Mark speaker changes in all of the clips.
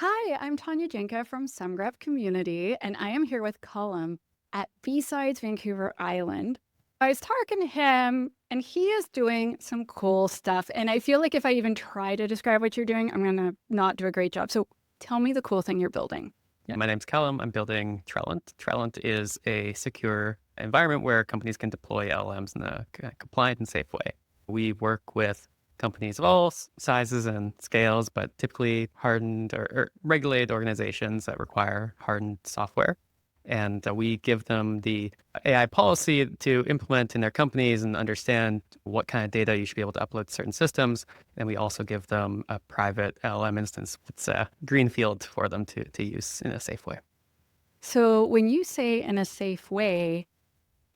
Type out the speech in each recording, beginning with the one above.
Speaker 1: Hi, I'm Tanya Janca from SumGraph Community, and I am here with Calum at BSides Vancouver Island. I was talking to him, and he is doing some cool stuff. And I feel like if I even try to describe what you're doing, I'm going to not do a great job. So tell me the cool thing you're building.
Speaker 2: Yeah, my name's Calum. I'm building Trellant. Trellant is a secure environment where companies can deploy LLMs in a compliant and safe way. We work with companies of all sizes and scales, but typically hardened or regulated organizations that require hardened software. And we give them the AI policy to implement in their companies and understand what kind of data you should be able to upload to certain systems. And we also give them a private LLM instance. It's a greenfield for them to use in a safe way.
Speaker 1: So when you say in a safe way,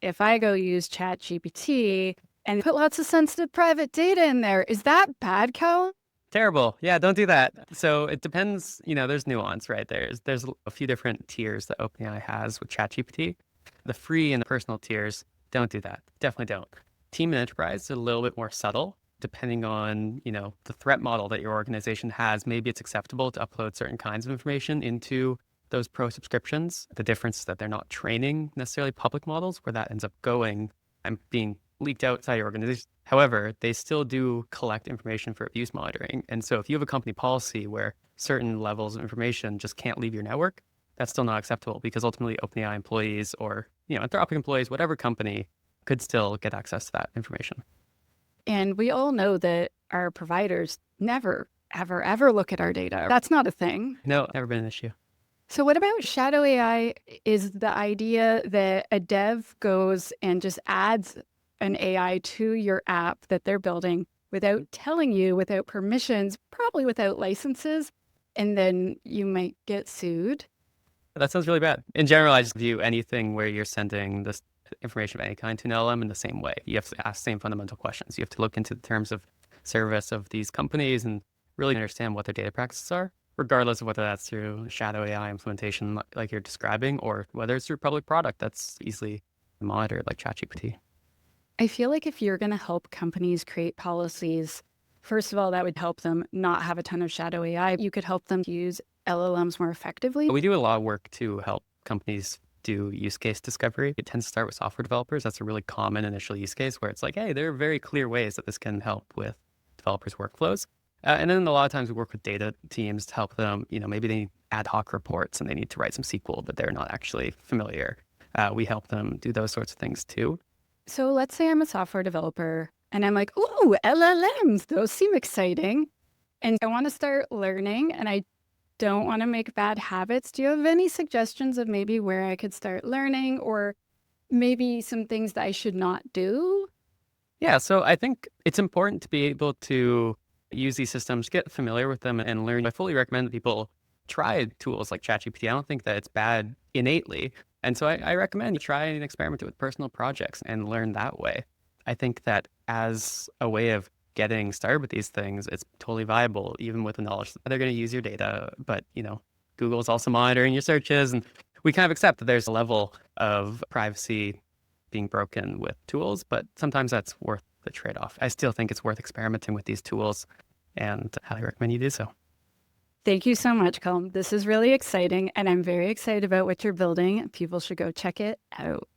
Speaker 1: if I go use ChatGPT and put lots of sensitive private data in there, is that bad, Calum?
Speaker 2: Terrible. Yeah, don't do that. So it depends, there's nuance, right? There's a few different tiers that OpenAI has with ChatGPT. The free and the personal tiers, don't do that. Definitely don't. Team and enterprise is a little bit more subtle. Depending on, the threat model that your organization has, maybe it's acceptable to upload certain kinds of information into those pro subscriptions. The difference is that they're not training necessarily public models where that ends up going and being leaked outside your organization. However, they still do collect information for abuse monitoring. And so if you have a company policy where certain levels of information just can't leave your network, that's still not acceptable because ultimately OpenAI employees or, Anthropic employees, whatever company could still get access to that information.
Speaker 1: And we all know that our providers never, ever, ever look at our data. That's not a thing.
Speaker 2: No, never been an issue.
Speaker 1: So what about shadow AI is the idea that a dev goes and just adds an AI to your app that they're building without telling you, without permissions, probably without licenses, and then you might get sued.
Speaker 2: That sounds really bad. In general, I just view anything where you're sending this information of any kind to an LLM in the same way. You have to ask the same fundamental questions. You have to look into the terms of service of these companies and really understand what their data practices are, regardless of whether that's through shadow AI implementation like you're describing, or whether it's through public product that's easily monitored like ChatGPT.
Speaker 1: I feel like if you're going to help companies create policies, first of all, that would help them not have a ton of shadow AI. You could help them use LLMs more effectively.
Speaker 2: We do a lot of work to help companies do use case discovery. It tends to start with software developers. That's a really common initial use case where it's like, hey, there are very clear ways that this can help with developers' workflows. And then a lot of times we work with data teams to help them, maybe they need ad hoc reports and they need to write some SQL, but they're not actually familiar. We help them do those sorts of things too.
Speaker 1: So let's say I'm a software developer and I'm like, ooh, LLMs, those seem exciting. And I want to start learning and I don't want to make bad habits. Do you have any suggestions of maybe where I could start learning or maybe some things that I should not do?
Speaker 2: Yeah, so I think it's important to be able to use these systems, get familiar with them and learn. I fully recommend that people try tools like ChatGPT. I don't think that it's bad innately. And so I recommend you try and experiment it with personal projects and learn that way. I think that as a way of getting started with these things, it's totally viable, even with the knowledge that they're going to use your data. But, Google's also monitoring your searches. And we kind of accept that there's a level of privacy being broken with tools, but sometimes that's worth the trade-off. I still think it's worth experimenting with these tools and highly recommend you do so.
Speaker 1: Thank you so much, Calum. This is really exciting, and I'm very excited about what you're building. People should go check it out.